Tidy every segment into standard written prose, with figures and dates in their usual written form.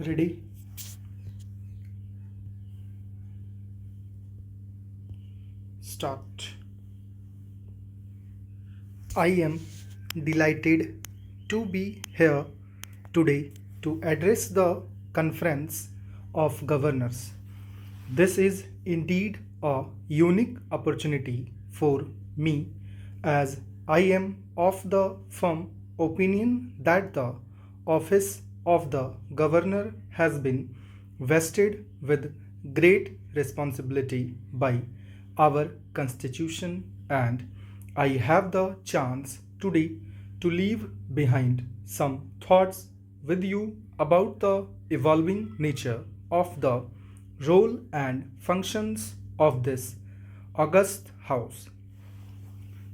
Ready? Start. I am delighted to be here today to address the Conference of Governors. This is indeed a unique opportunity for me as I am of the firm opinion that the office of the governor has been vested with great responsibility by our constitution, and I have the chance today to leave behind some thoughts with you about the evolving nature of the role and functions of this august house.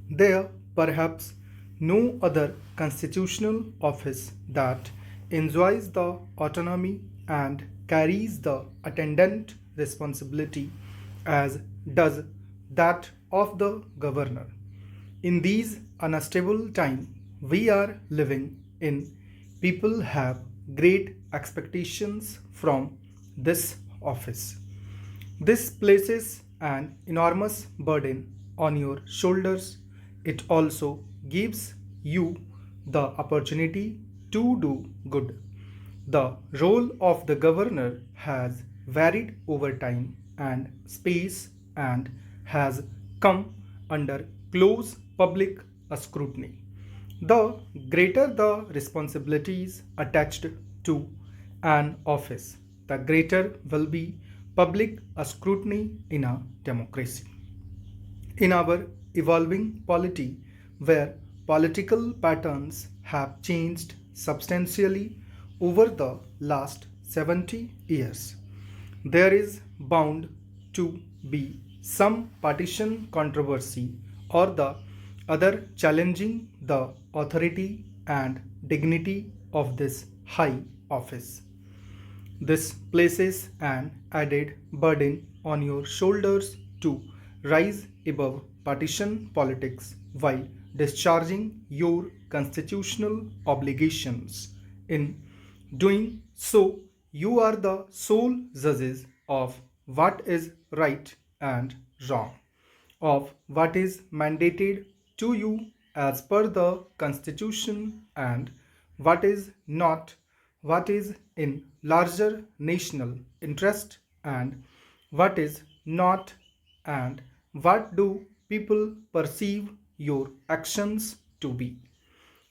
There perhaps no other constitutional office that enjoys the autonomy and carries the attendant responsibility as does that of the governor. In these unstable times we are living in, people have great expectations from this office. This places an enormous burden on your shoulders. It also gives you the opportunity to do good. The role of the governor has varied over time and space and has come under close public scrutiny. The greater the responsibilities attached to an office, the greater will be public scrutiny in a democracy. In our evolving polity, where political patterns have changed substantially over the last 70 years, there is bound to be some partition controversy or the other challenging the authority and dignity of this high office. This places an added burden on your shoulders to rise above partisan politics while discharging your constitutional obligations. In doing so, you are the sole judges of what is right and wrong, of what is mandated to you as per the Constitution and what is not, what is in larger national interest and what is not, and what do people perceive your actions to be.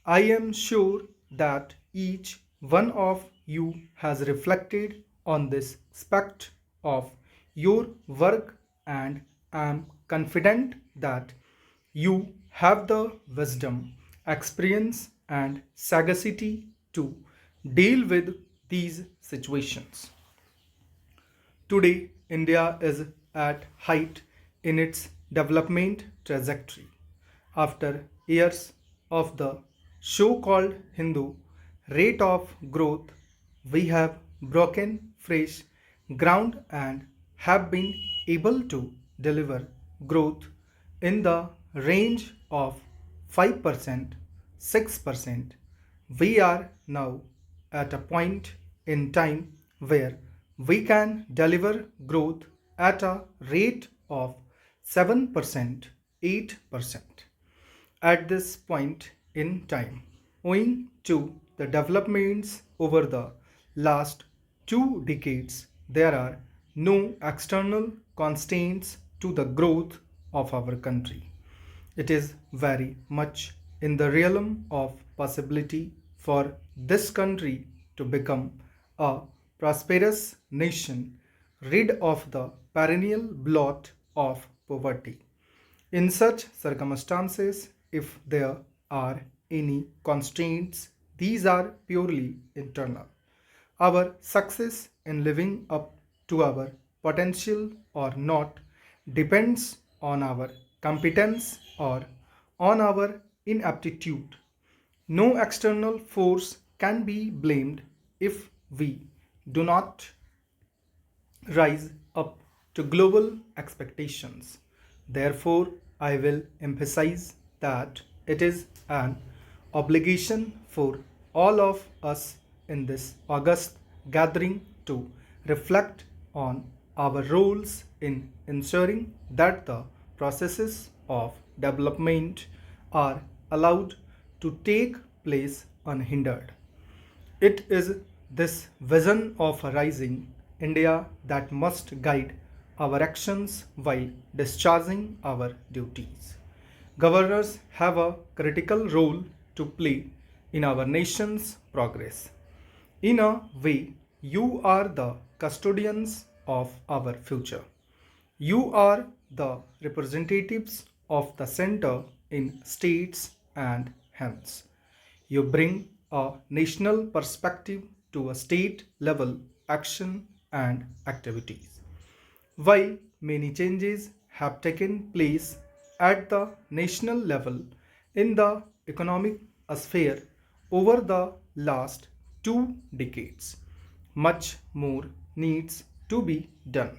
I am sure that each one of you has reflected on this aspect of your work, and am confident that you have the wisdom, experience, and sagacity to deal with these situations. Today, India is at height in its development trajectory. After years of the so called Hindu rate of growth, we have broken fresh ground and have been able to deliver growth in the range of 5%, 6%. We are now at a point in time where we can deliver growth at a rate of 7%, 8%. At this point in time, owing to the developments over the last 2 decades, there are no external constraints to the growth of our country. It is very much in the realm of possibility for this country to become a prosperous nation, rid of the perennial blot of poverty. In such circumstances, if there are any constraints, these are purely internal. Our success in living up to our potential or not depends on our competence or on our inaptitude. No external force can be blamed if we do not rise up to global expectations. Therefore, I will emphasize that it is an obligation for all of us in this august gathering to reflect on our roles in ensuring that the processes of development are allowed to take place unhindered. It is this vision of a rising India that must guide our actions while discharging our duties. Governors have a critical role to play in our nation's progress. In a way, you are the custodians of our future. You are the representatives of the center in states and hence. You bring a national perspective to a state level action and activities. While many changes have taken place at the national level in the economic sphere over the last 2 decades, much more needs to be done.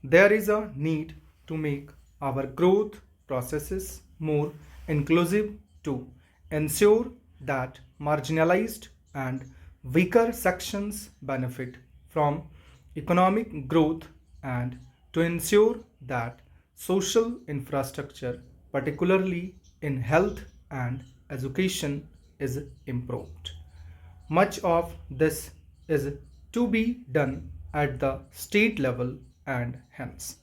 There is a need to make our growth processes more inclusive to ensure that marginalized and weaker sections benefit from economic growth and to ensure that social infrastructure, particularly in health and education, is improved. Much of this is to be done at the state level and hence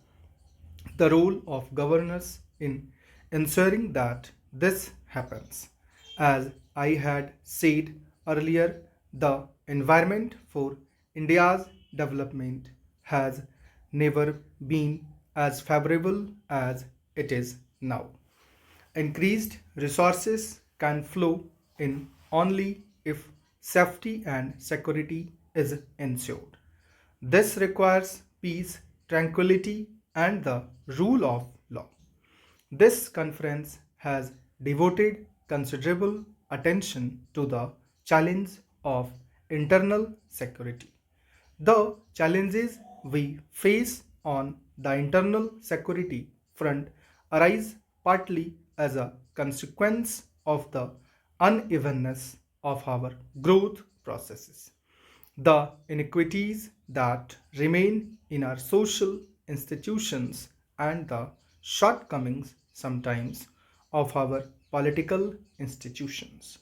the role of governors in ensuring that this happens. As I had said earlier, the environment for India's development has never been as favorable as it is now. Increased resources can flow in only if safety and security is ensured. This requires peace, tranquility, and the rule of law. This conference has devoted considerable attention to the challenge of internal security. The challenges we face on the internal security front arise partly as a consequence of the unevenness of our growth processes. The inequities that remain in our social institutions and the shortcomings sometimes of our political institutions.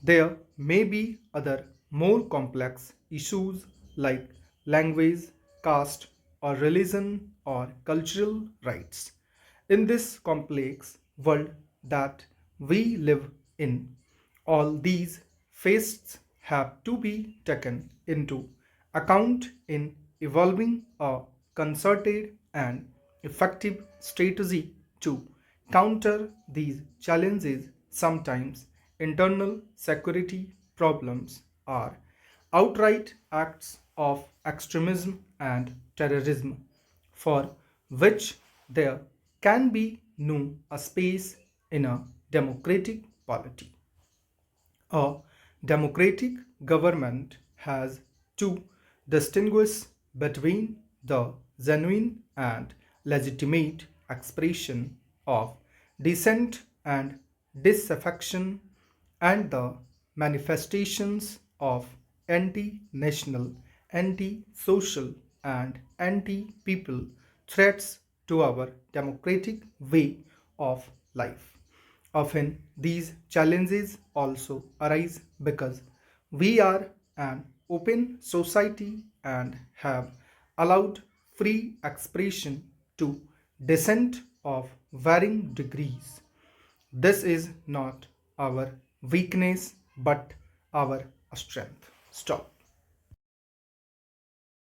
There may be other more complex issues like language, caste, or religion or cultural rights. In this complex world that we live in, all these facets have to be taken into account in evolving a concerted and effective strategy to counter these challenges. Sometimes internal security problems are outright acts of extremism and terrorism for which there can be no space in a democratic polity. A democratic government has to distinguish between the genuine and legitimate expression of dissent and disaffection and the manifestations of anti national, anti social, and anti people threats to our democratic way of life. Often, these challenges also arise because we are an open society and have allowed free expression to dissent of varying degrees. This is not our weakness but our strength. Stop.